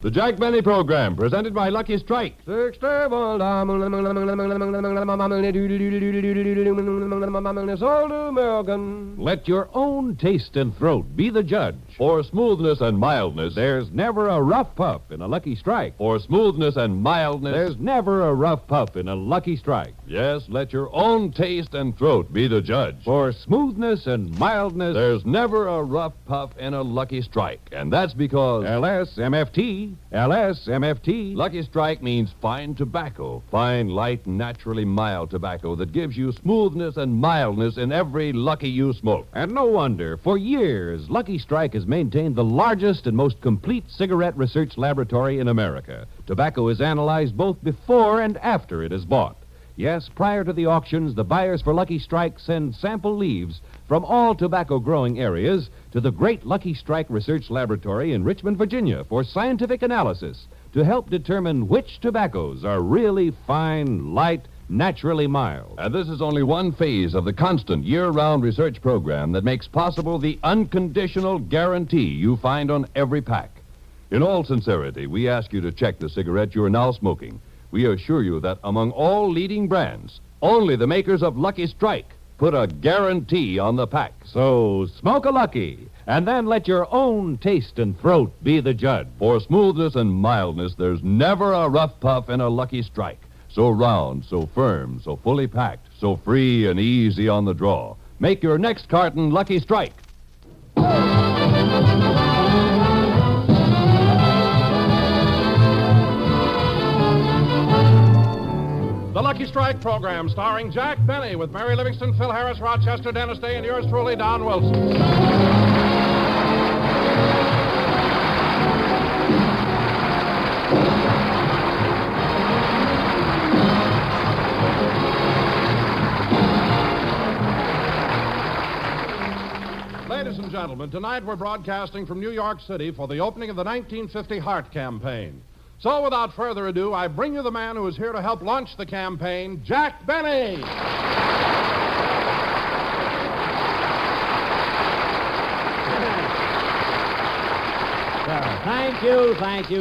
The Jack Benny Program, presented by Lucky Strike. Let your own taste and throat be the judge. For smoothness and mildness, there's never a rough puff in a Lucky Strike. For smoothness and mildness, there's never a rough puff in a Lucky Strike. Yes, let your own taste and throat be the judge. For smoothness and mildness, there's never a rough puff in a Lucky Strike. And that's because LSMFT. LSMFT. Lucky Strike means fine tobacco. Fine, light, naturally mild tobacco that gives you smoothness and mildness in every Lucky you smoke. And no wonder. For years, Lucky Strike has maintained the largest and most complete cigarette research laboratory in America. Tobacco is analyzed both before and after it is bought. Yes, prior to the auctions, the buyers for Lucky Strike send sample leaves from all tobacco-growing areas to the great Lucky Strike Research Laboratory in Richmond, Virginia, for scientific analysis to help determine which tobaccos are really fine, light, naturally mild. And this is only one phase of the constant year-round research program that makes possible the unconditional guarantee you find on every pack. In all sincerity, we ask you to check the cigarette you are now smoking. We assure you that among all leading brands, only the makers of Lucky Strike put a guarantee on the pack. So smoke a Lucky, and then let your own taste and throat be the judge. For smoothness and mildness, there's never a rough puff in a Lucky Strike. So round, so firm, so fully packed, so free and easy on the draw. Make your next carton Lucky Strike. The Lucky Strike program, starring Jack Benny, with Mary Livingston, Phil Harris, Rochester, Dennis Day, and yours truly, Don Wilson. Ladies and gentlemen, tonight we're broadcasting from New York City for the opening of the 1950 Heart Campaign. So, without further ado, I bring you the man who is here to help launch the campaign, Jack Benny.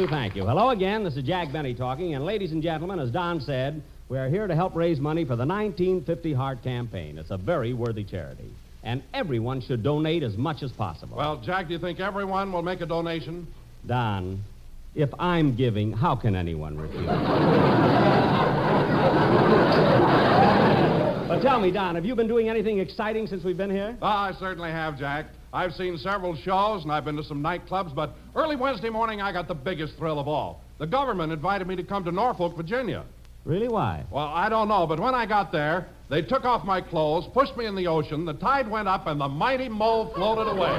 Thank you. Hello again, this is Jack Benny talking, and ladies and gentlemen, as Don said, we are here to help raise money for the 1950 Heart Campaign. It's a very worthy charity, and everyone should donate as much as possible. Well, Jack, do you think everyone will make a donation? Don, if I'm giving, how can anyone refuse? But tell me, Don, have you been doing anything exciting since we've been here? Oh, I certainly have, Jack. I've seen several shows, and I've been to some nightclubs, but early Wednesday morning, I got the biggest thrill of all. The government invited me to come to Norfolk, Virginia. Really? Why? Well, I don't know, but when I got there, they took off my clothes, pushed me in the ocean, the tide went up, and the mighty mole floated away.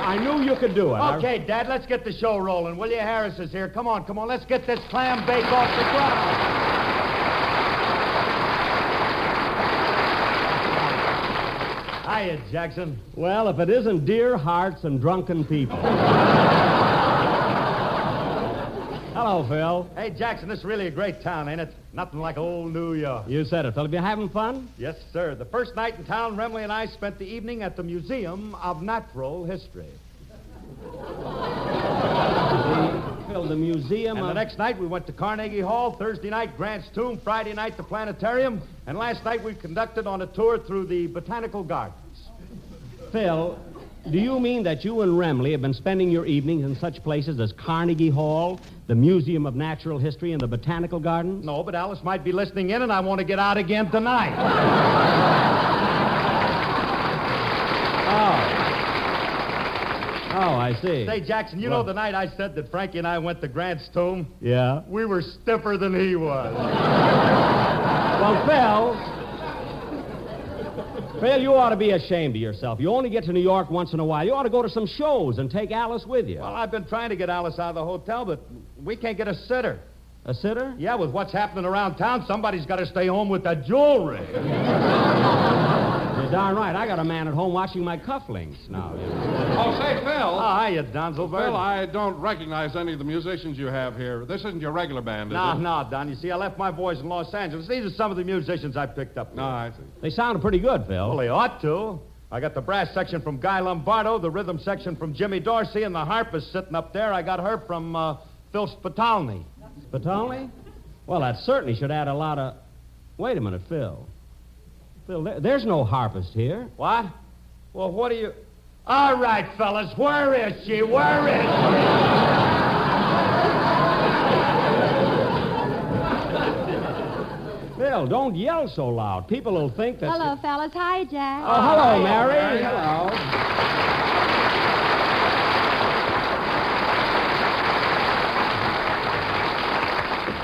I knew you could do it. Okay, Dad, let's get the show rolling. Will you? Harris is here. Come on, let's get this clam bake off the ground. Hiya, Jackson. Well, if it isn't dear hearts and drunken people. Hello, Phil. Hey, Jackson, this is really a great town, ain't it? Nothing like old New York. You said it, Phil. Have you having fun? Yes, sir. The first night in town, Remley and I spent the evening at the Museum of Natural History. Phil, the museum And of... the next night, we went to Carnegie Hall. Thursday night, Grant's Tomb. Friday night, the Planetarium. And last night, we conducted on a tour through the Botanical Gardens. Phil, do you mean that you and Remley have been spending your evenings in such places as Carnegie Hall, the Museum of Natural History, and the Botanical Gardens? No, but Alice might be listening in, and I want to get out again tonight. Oh, I see. Say, Jackson, you know the night I said that Frankie and I went to Grant's Tomb? Yeah? We were stiffer than he was. Well, Phil, you ought to be ashamed of yourself. You only get to New York once in a while. You ought to go to some shows and take Alice with you. Well, I've been trying to get Alice out of the hotel, but we can't get a sitter. A sitter? Yeah, with what's happening around town, somebody's got to stay home with the jewelry. You're darn right. I got a man at home watching my cufflinks now. You know. Oh, say, Phil. Oh, hiya, Donzelberg. Phil, I don't recognize any of the musicians you have here. This isn't your regular band, is it? No, Don. You see, I left my boys in Los Angeles. These are some of the musicians I picked up. No, I see. They sounded pretty good, Phil. Well, they ought to. I got the brass section from Guy Lombardo, the rhythm section from Jimmy Dorsey, and the harpist sitting up there. I got her from Phil Spitalny. Spitalny? Well, that certainly should add a lot of... Wait a minute, Phil. Phil, there's no harpist here. What? Well, what do you... All right, fellas, where is she? Where is she? Phil, don't yell so loud. People will think that... Hello, fellas. Hi, Jack. Oh, hello, Mary. Mary. Hello.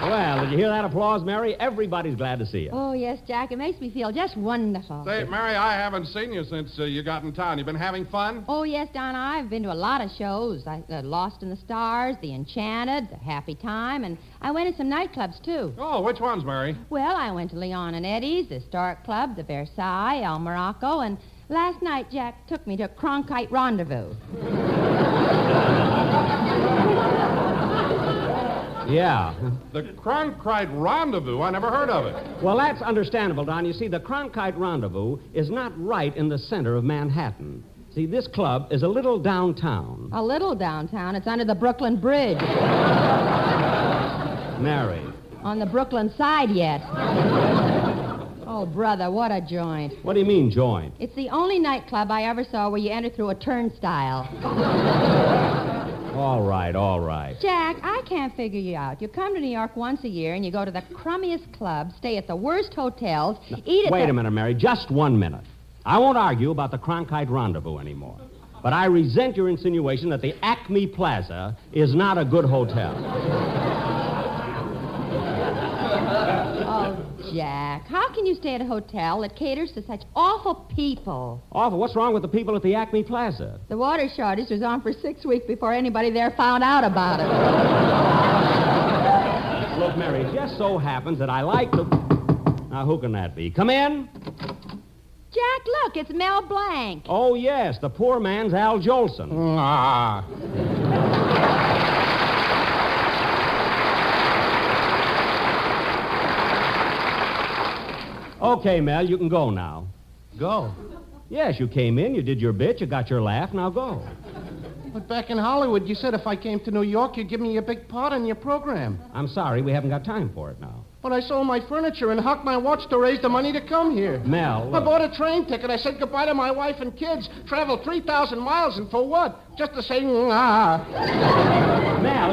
Well, did you hear that applause, Mary? Everybody's glad to see you. Oh, yes, Jack. It makes me feel just wonderful. Say, Mary, I haven't seen you since you got in town. You been having fun? Oh, yes, Donna. I've been to a lot of shows. Lost in the Stars, The Enchanted, The Happy Time, and I went to some nightclubs, too. Oh, which ones, Mary? Well, I went to Leon and Eddie's, the Historic Club, the Versailles, El Morocco, and last night Jack took me to Cronkite Rendezvous. Yeah. The Cronkite Rendezvous? I never heard of it. Well, that's understandable, Don. You see, the Cronkite Rendezvous is not right in the center of Manhattan. See, this club is a little downtown. A little downtown. It's under the Brooklyn Bridge. Mary. On the Brooklyn side yet. Oh, brother, what a joint. What do you mean, joint? It's the only nightclub I ever saw where you enter through a turnstile. All right, all right. Jack, I can't figure you out. You come to New York once a year and you go to the crummiest clubs, stay at the worst hotels, eat at Wait a minute, Mary. Just 1 minute. I won't argue about the Cronkite Rendezvous anymore. But I resent your insinuation that the Acme Plaza is not a good hotel. Oh, Jack, how can you stay at a hotel that caters to such awful people? Awful. What's wrong with the people at the Acme Plaza? The water shortage was on for 6 weeks before anybody there found out about it. Look, Mary, it just so happens that I like the... Now, who can that be? Come in. Jack, look, it's Mel Blanc. Oh, yes, the poor man's Al Jolson. Ah. Okay, Mel, you can go now. Go. Yes, you came in, you did your bit, you got your laugh, now go. But back in Hollywood, you said if I came to New York, you'd give me a big part in your program. I'm sorry, we haven't got time for it now. But I sold my furniture and hucked my watch to raise the money to come here. Mel, I look. bought a train ticket. I said goodbye to my wife and kids. Traveled 3,000 miles, and for what? Just to say, Mel,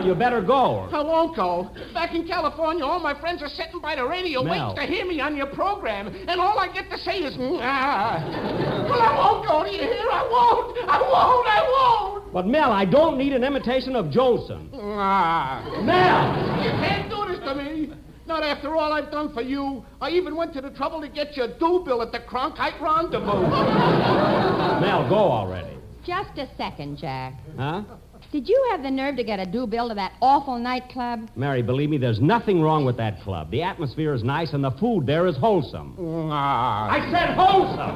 you better go. I won't go. Back in California, all my friends are sitting by the radio Mel. waiting to hear me on your program, and all I get to say is, Well, I won't go. Do you hear? I won't. I won't. I won't. But, Mel, I don't need an imitation of Jolson. Mel! You can't do this to me. Not after all I've done for you. I even went to the trouble to get you a due bill at the Cronkite Rendezvous. Mel, go already. Just a second, Jack. Huh? Did you have the nerve to get a due bill to that awful nightclub? Mary, believe me, there's nothing wrong with that club. The atmosphere is nice and the food there is wholesome. I said wholesome!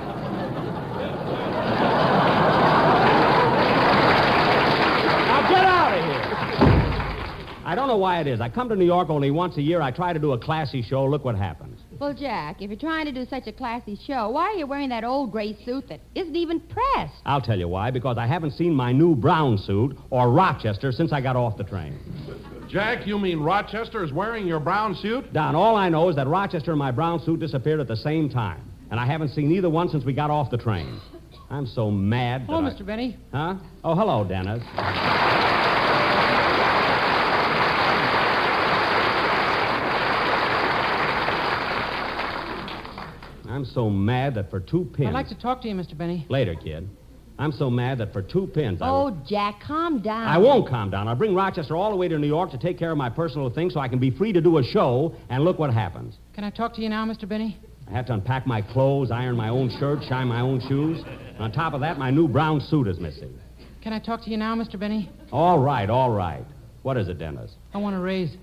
Now get out of here! I don't know why it is. I come to New York only once a year. I try to do a classy show. Look what happens. Well, Jack, if you're trying to do such a classy show, why are you wearing that old gray suit that isn't even pressed? I'll tell you why. Because I haven't seen my new brown suit or Rochester since I got off the train. Jack, you mean Rochester is wearing your brown suit? Don, all I know is that Rochester and my brown suit disappeared at the same time. And I haven't seen either one since we got off the train. I'm so mad that Hello, Mr. Benny. Huh? Oh, hello, Dennis. I'm so mad that for 2 pins... I'd like to talk to you, Mr. Benny. Later, kid. I'm so mad that for 2 pins Oh, Jack, calm down. I won't calm down. I'll bring Rochester all the way to New York to take care of my personal things so I can be free to do a show, and look what happens. Can I talk to you now, Mr. Benny? I have to unpack my clothes, iron my own shirt, shine my own shoes. And on top of that, my new brown suit is missing. Can I talk to you now, Mr. Benny? All right, all right. What is it, Dennis? I want a raise.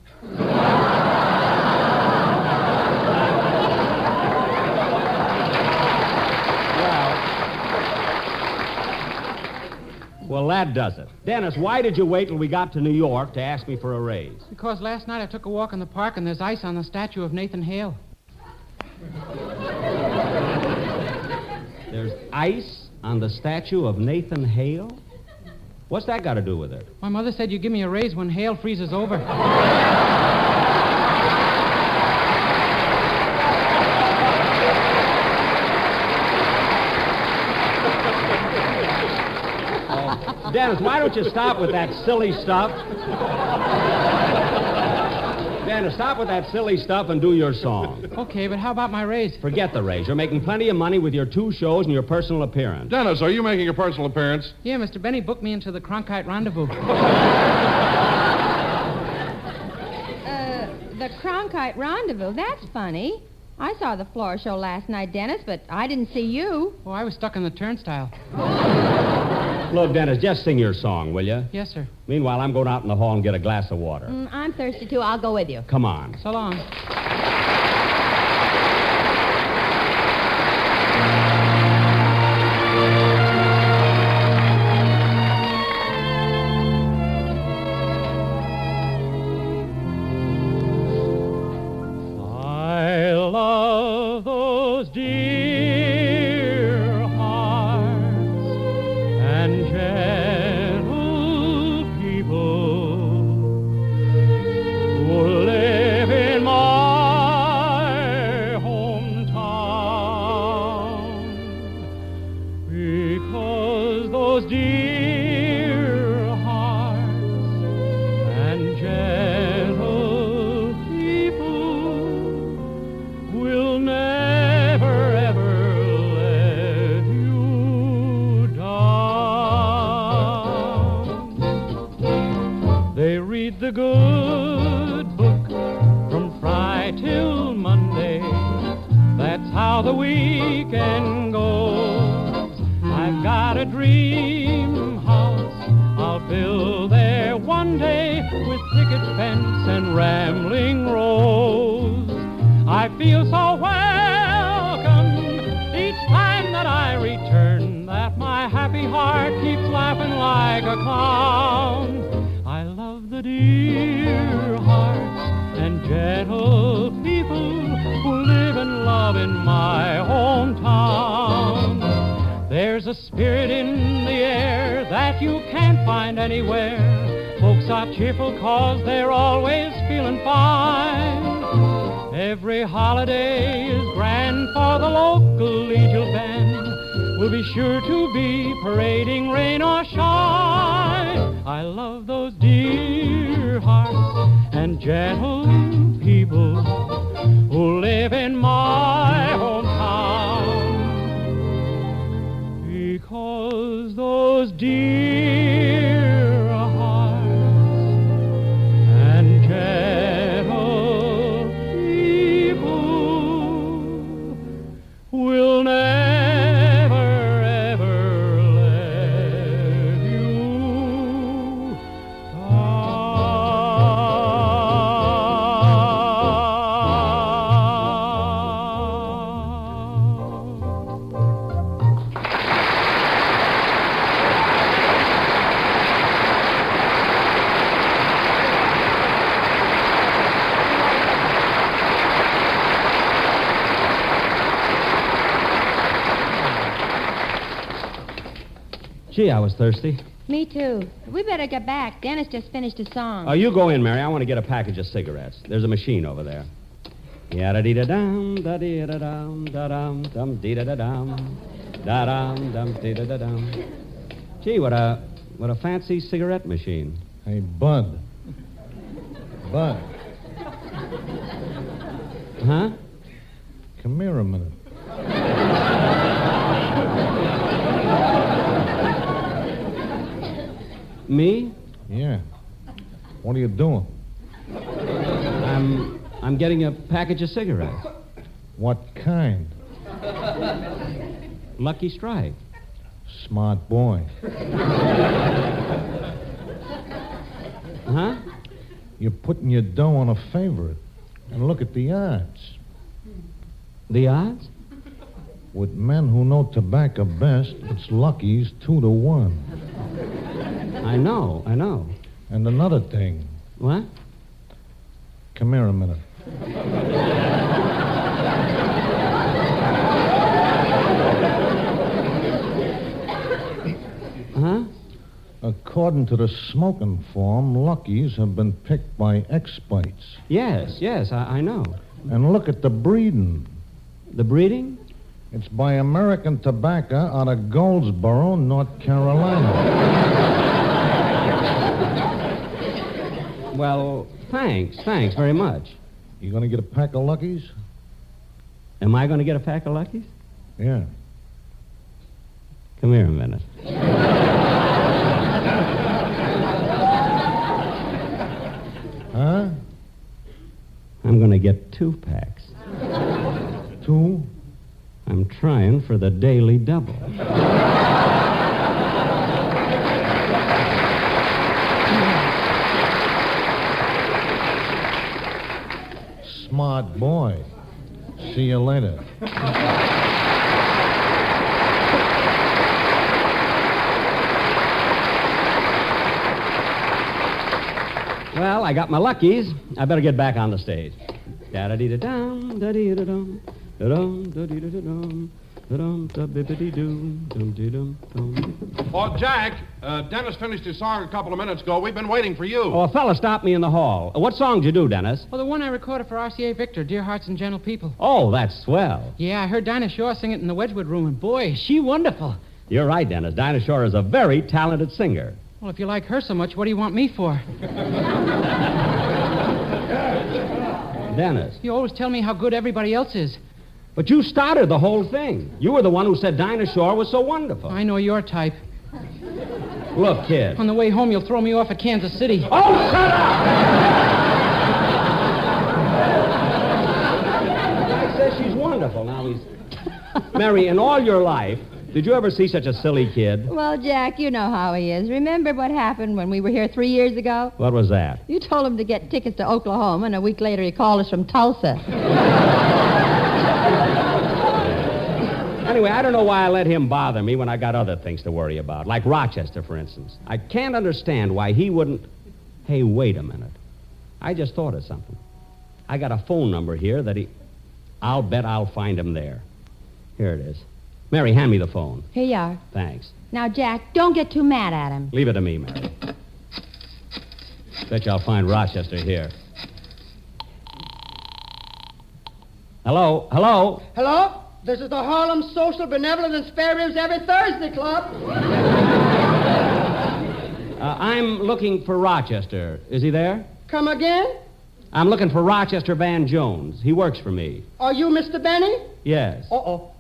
Well, that does it. Dennis, why did you wait till we got to New York to ask me for a raise? Because last night I took a walk in the park and there's ice on the statue of Nathan Hale. There's ice On the statue of Nathan Hale? What's that got to do with it? My mother said you give me a raise when Hale freezes over. Dennis, why don't you stop with that silly stuff? Dennis, stop with that silly stuff and do your song. Okay, but how about my raise? Forget the raise. You're making plenty of money with your 2 shows and your personal appearance. Dennis, are you making a personal appearance? Yeah, Mr. Benny booked me into the Cronkite Rendezvous. The Cronkite Rendezvous, that's funny. I saw the floor show last night, Dennis, but I didn't see you. Oh, I was stuck in the turnstile. Look, Dennis, just sing your song, will you? Yes, sir. Meanwhile, I'm going out in the hall and get a glass of water. I'm thirsty, too. I'll go with you. Come on. So long. I love those dear hearts and gentle people who live in my hometown, because those dear hearts and gentle people will never ever let you down. They read the good book from Friday till Monday. That's how the weekend goes. I've got a dream house I'll build there one day, with picket fence and rambling rose. I feel so welcome each time that I return, that my happy heart keeps laughing like a clown. I love the dear hearts and gentle people who live and love in my hometown. There's a spirit in the air that you can't find anywhere. Folks are cheerful 'cause they're always feeling fine. Every holiday is grand for the local legal band. We'll be sure to be parading rain or shine. I love those dear hearts and gentle people who live in my hometown, because those dear hearts and gentle people will never ever let you Gee, I was thirsty. Me, too. We better get back. Dennis just finished a song. Oh, you go in, Mary. I want to get a package of cigarettes. There's a machine over there. Yada-dee-da-dum, da-dee-da-dum, da-dum, dum, dee-da-da-dum, da-dum, dum, dee-da-da-dum. Gee, what a fancy cigarette machine. Hey, Bud. Bud, Huh? come here a minute. Me? Yeah. What are you doing? I'm getting a package of cigarettes. What kind? Lucky Strike. Smart boy. Huh? You're putting your dough on a favorite. And look at the odds. The odds? With men who know tobacco best, it's Lucky's 2-1. I know. And another thing. What? Come here a minute. According to the smoking form, Lucky's have been picked by experts. Yes, I know. And look at the breeding. The breeding? It's by American Tobacco out of Goldsboro, North Carolina. Well, thanks very much. You gonna get a pack of Lucky's? Am I going to get a pack of Lucky's? Yeah. Come here a minute. Huh? I'm going to get 2 packs. 2? I'm trying for the daily double. Smart boy. See you later. Well, I got my Lucky's. I better get back on the stage. Da-da-dee-da-dum, da-dee-da-dum, da-dum, da-dee-da-da-dum, da-dum, da-bi-bi-dee-doo, dum-dee-dum-dum. Oh, Jack, Dennis finished his song a couple of minutes ago. We've been waiting for you. Oh, a fella stopped me in the hall. What song did you do, Dennis? Well, the one I recorded for RCA Victor, Dear Hearts and Gentle People. Oh, that's swell. Yeah, I heard Dinah Shore sing it in the Wedgwood room, and boy, is she wonderful. You're right, Dennis. Dinah Shore is a very talented singer. Well, if you like her so much, what do you want me for? Dennis. You always tell me how good everybody else is. But you started the whole thing. You were the one who said Dinah Shore was so wonderful. I know your type. Look, kid. On the way home, you'll throw me off at Kansas City. Oh, shut up! I says she's wonderful. Now he's... Mary, in all your life, did you ever see such a silly kid? Well, Jack, you know how he is. Remember what happened when we were here 3 years ago? What was that? You told him to get tickets to Oklahoma, and a week later he called us from Tulsa. Anyway, I don't know why I let him bother me when I got other things to worry about, like Rochester, for instance. I can't understand why he wouldn't... Hey, wait a minute. I just thought of something. I got a phone number here that he... I'll bet I'll find him there. Here it is. Mary, hand me the phone. Here you are. Thanks. Now, Jack, don't get too mad at him. Leave it to me, Mary. Bet you I'll find Rochester here. Hello? Hello? Hello? This is the Harlem Social Benevolent and Spare Ribs Every Thursday Club. I'm looking for Rochester. Is he there? Come again? I'm looking for Rochester Van Jones. He works for me. Are you Mr. Benny? Yes. Uh-oh.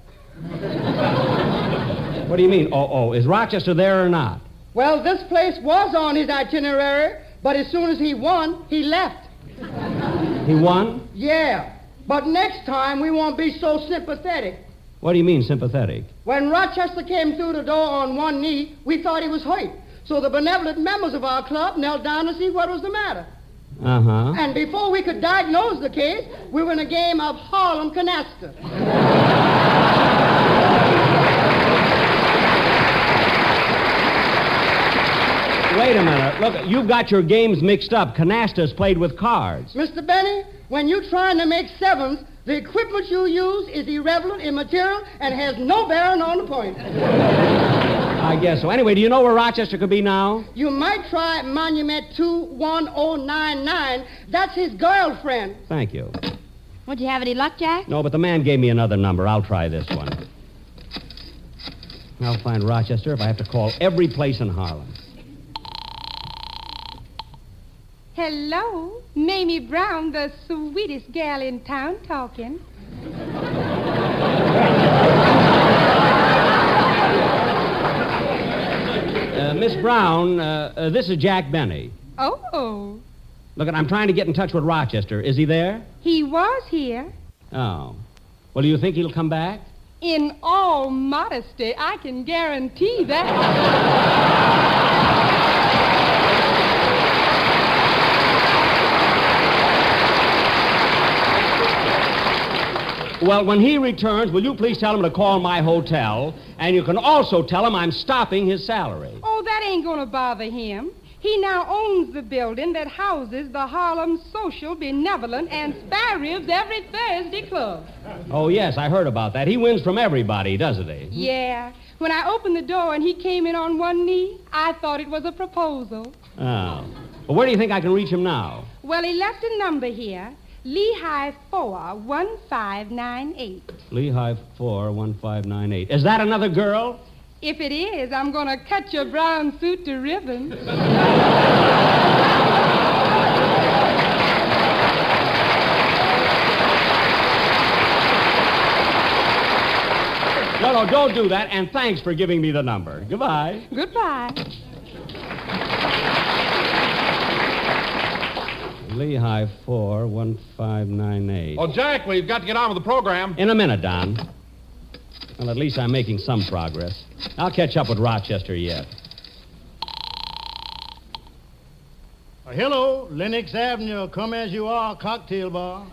What do you mean, uh-oh? Is Rochester there or not? Well, this place was on his itinerary, but as soon as he won, he left. He won? Yeah. But next time, we won't be so sympathetic. What do you mean, sympathetic? When Rochester came through the door on one knee, we thought he was hurt. So the benevolent members of our club knelt down to see what was the matter. Uh-huh. And before we could diagnose the case, we were in a game of Harlem Canasta. Wait a minute. Look, you've got your games mixed up. Canasta's played with cards. Mr. Benny, when you're trying to make sevens, the equipment you use is irrelevant, immaterial, and has no bearing on the point. I guess so. Anyway, do you know where Rochester could be now? You might try Monument 21099. That's his girlfriend. Thank you. Would you have any luck, Jack? No, but the man gave me another number. I'll try this one. I'll find Rochester if I have to call every place in Harlem. Hello, Mamie Brown, the sweetest gal in town, talking. Miss Brown, this is Jack Benny. Oh, Look, I'm trying to get in touch with Rochester. Is he there? he was here. Oh. Well, do you think he'll come back? In all modesty, I can guarantee that. Well, when he returns, will you please tell him to call my hotel, and you can also tell him I'm stopping his salary. Oh, that ain't gonna bother him. He now owns the building that houses the Harlem Social, Benevolent, and Spare Ribs Every Thursday Club. Oh, yes, I heard about that. He wins from everybody, doesn't he? Yeah. When I opened the door and he came in on one knee, I thought it was a proposal. Oh. Well, where do you think I can reach him now? Well, he left a number here, Lehigh 41598. Lehigh 41598. Is that another girl? If it is, I'm going to cut your brown suit to ribbons. No, don't do that, and thanks for giving me the number. Goodbye. Goodbye. Lehigh 41598. Oh, Jack, we've got to get on with the program. In a minute, Don. Well, at least I'm making some progress. I'll catch up with Rochester yet. Hello, Lenox Avenue. Come as you are, cocktail bar.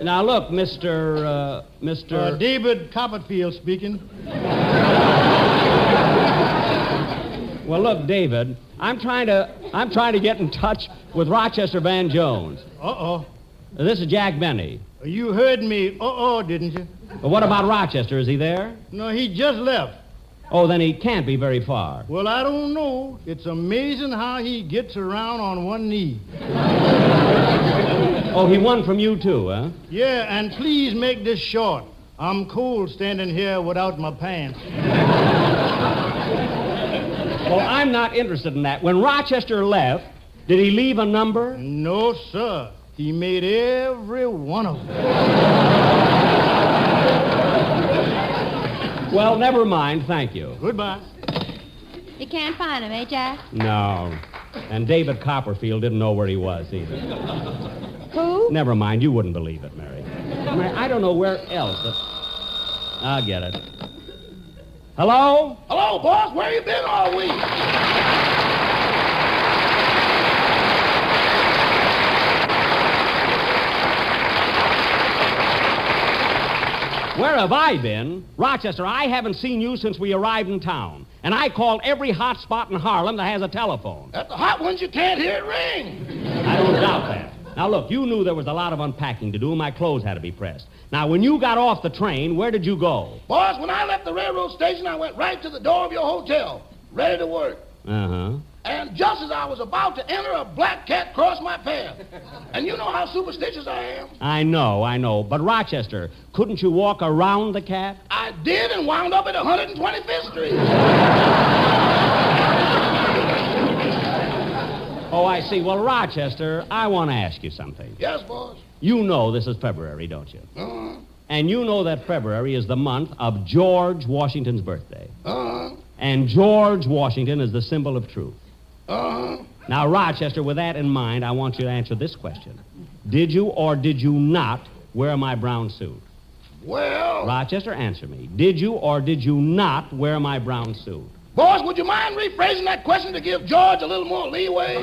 Now, look, Mr. David Copperfield speaking. Well, look, David, I'm trying to get in touch with Rochester Van Jones. Uh-oh. This is Jack Benny. You heard me, didn't you? But what about Rochester? Is he there? No, he just left. Oh, then he can't be very far. Well, I don't know. It's amazing how he gets around on one knee. Oh, he won from you, too, huh? Yeah, and please make this short. I'm cold standing here without my pants. Well, I'm not interested in that. When Rochester left, did he leave a number? No, sir. He made every one of them. Well, never mind. Thank you. Goodbye. You can't find him, eh, Jack? No. And David Copperfield didn't know where he was either. Who? Never mind. You wouldn't believe it, Mary. I don't know where else. I'll get it. Hello? Hello, boss. Where you been all week? Where have I been? Rochester, I haven't seen you since we arrived in town. And I called every hot spot in Harlem that has a telephone. At the hot ones, you can't hear it ring. I don't doubt that. Now, look, you knew there was a lot of unpacking to do, and my clothes had to be pressed. Now, when you got off the train, where did you go? Boss, when I left the railroad station, I went right to the door of your hotel, ready to work. Uh-huh. And just as I was about to enter, a black cat crossed my path. And you know how superstitious I am. I know. But, Rochester, couldn't you walk around the cat? I did and wound up at 125th Street. Oh, I see. Well, Rochester, I want to ask you something. Yes, boss. You know this is February, don't you? Uh-huh. And you know that February is the month of George Washington's birthday. Uh-huh. And George Washington is the symbol of truth. Uh-huh. Now, Rochester, with that in mind, I want you to answer this question. Did you or did you not wear my brown suit? Well... Rochester, answer me. Did you or did you not wear my brown suit? Boss, would you mind rephrasing that question to give George a little more leeway?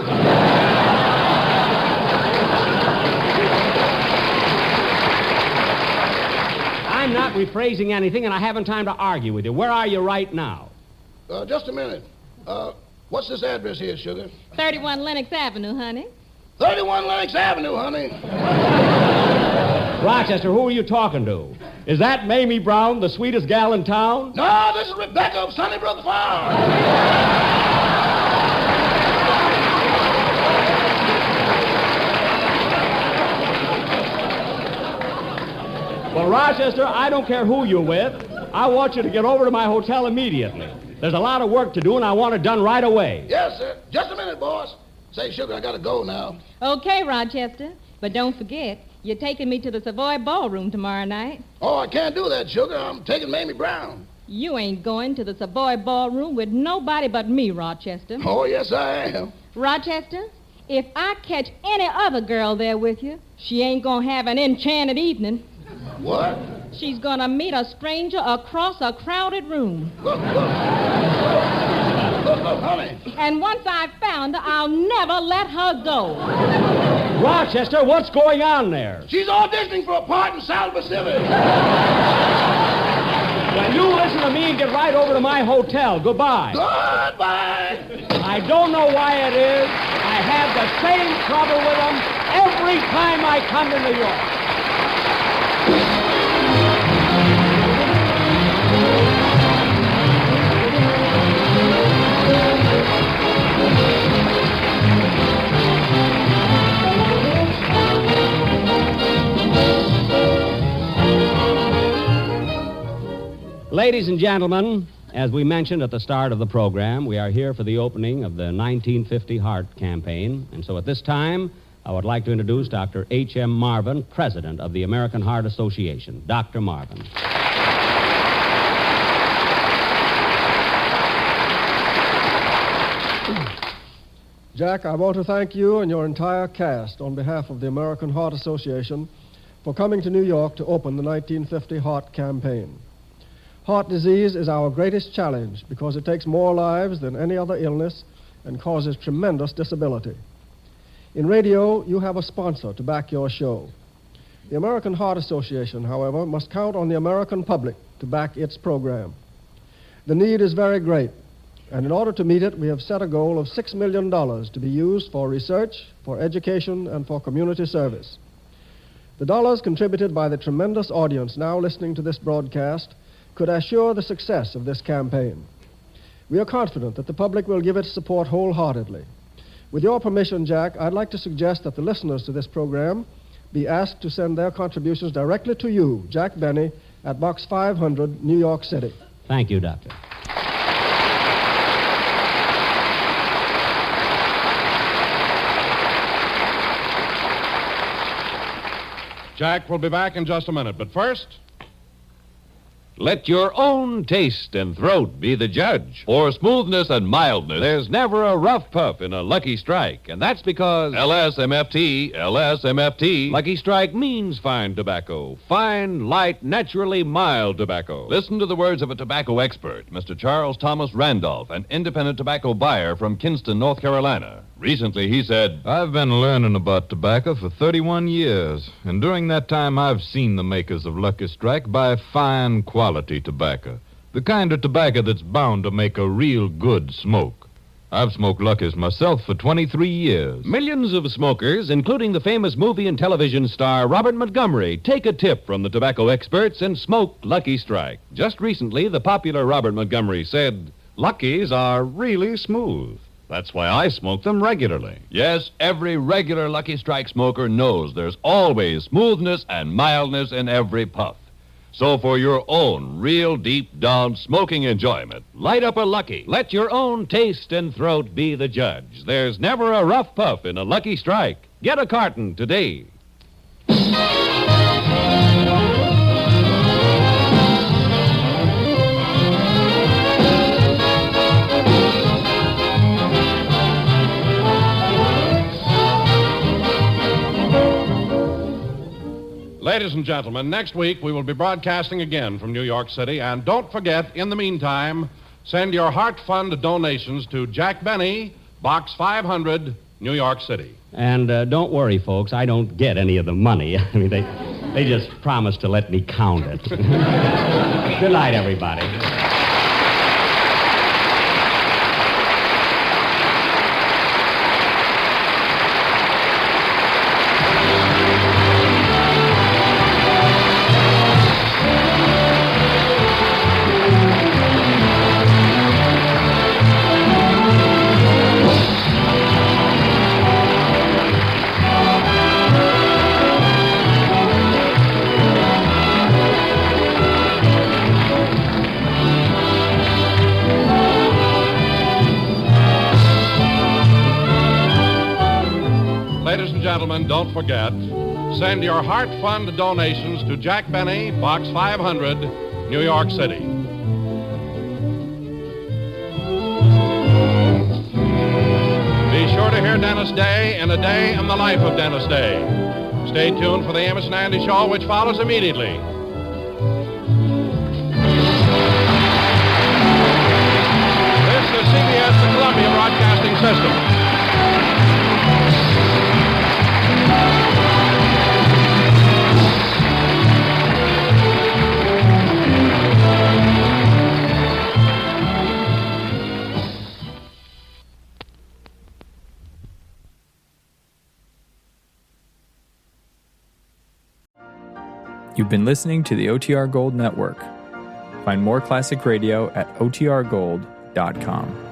I'm not rephrasing anything, and I haven't time to argue with you. Where are you right now? Just a minute. What's this address here, Sugar? 31 Lenox Avenue, honey. 31 Lenox Avenue, honey. Rochester, who are you talking to? Is that Mamie Brown, the sweetest gal in town? No, this is Rebecca of Sunnybrook Farm. Well, Rochester, I don't care who you're with. I want you to get over to my hotel immediately. There's a lot of work to do, and I want it done right away. Yes, sir. Just a minute, boss. Say, Sugar, I gotta go now. Okay, Rochester. But don't forget, you're taking me to the Savoy Ballroom tomorrow night. Oh, I can't do that, Sugar. I'm taking Mamie Brown. You ain't going to the Savoy Ballroom with nobody but me, Rochester. Oh, yes, I am. Rochester, if I catch any other girl there with you, she ain't gonna have an enchanted evening. What? She's gonna meet a stranger across a crowded room. Look, honey. And once I've found her, I'll never let her go. Rochester, what's going on there? She's auditioning for a part in South Pacific. Well, you listen to me and get right over to my hotel. Goodbye. Goodbye. I don't know why it is. I have the same trouble with them every time I come to New York. Ladies and gentlemen, as we mentioned at the start of the program, we are here for the opening of the 1950 Heart Campaign. And so at this time, I would like to introduce Dr. H.M. Marvin, President of the American Heart Association. Dr. Marvin. Jack, I want to thank you and your entire cast on behalf of the American Heart Association for coming to New York to open the 1950 Heart Campaign. Heart disease is our greatest challenge because it takes more lives than any other illness and causes tremendous disability. In radio, you have a sponsor to back your show. The American Heart Association, however, must count on the American public to back its program. The need is very great, and in order to meet it, we have set a goal of $6 million to be used for research, for education, and for community service. The dollars contributed by the tremendous audience now listening to this broadcast could assure the success of this campaign. We are confident that the public will give its support wholeheartedly. With your permission, Jack, I'd like to suggest that the listeners to this program be asked to send their contributions directly to you, Jack Benny, at Box 500, New York City. Thank you, Doctor. Jack will be back in just a minute, but first... Let your own taste and throat be the judge. For smoothness and mildness, there's never a rough puff in a Lucky Strike. And that's because LSMFT. Lucky Strike means fine tobacco. Fine, light, naturally mild tobacco. Listen to the words of a tobacco expert, Mr. Charles Thomas Randolph, an independent tobacco buyer from Kinston, North Carolina. Recently, he said, I've been learning about tobacco for 31 years, and during that time I've seen the makers of Lucky Strike buy fine quality tobacco, the kind of tobacco that's bound to make a real good smoke. I've smoked Lucky's myself for 23 years. Millions of smokers, including the famous movie and television star Robert Montgomery, take a tip from the tobacco experts and smoke Lucky Strike. Just recently, the popular Robert Montgomery said, Lucky's are really smooth. That's why I smoke them regularly. Yes, every regular Lucky Strike smoker knows there's always smoothness and mildness in every puff. So for your own real deep-down smoking enjoyment, light up a Lucky. Let your own taste and throat be the judge. There's never a rough puff in a Lucky Strike. Get a carton today. Ladies and gentlemen, next week we will be broadcasting again from New York City. And don't forget, in the meantime, send your Heart Fund donations to Jack Benny, Box 500, New York City. And don't worry, folks, I don't get any of the money. I mean, they just promised to let me count it. Good night, everybody. Ladies and gentlemen, don't forget, send your Heart Fund donations to Jack Benny, Box 500, New York City. Be sure to hear Dennis Day in A Day in the Life of Dennis Day. Stay tuned for the Amos and Andy Show, which follows immediately. This is CBS, the Columbia Broadcasting System. You've been listening to the OTR Gold Network. Find more classic radio at otrgold.com.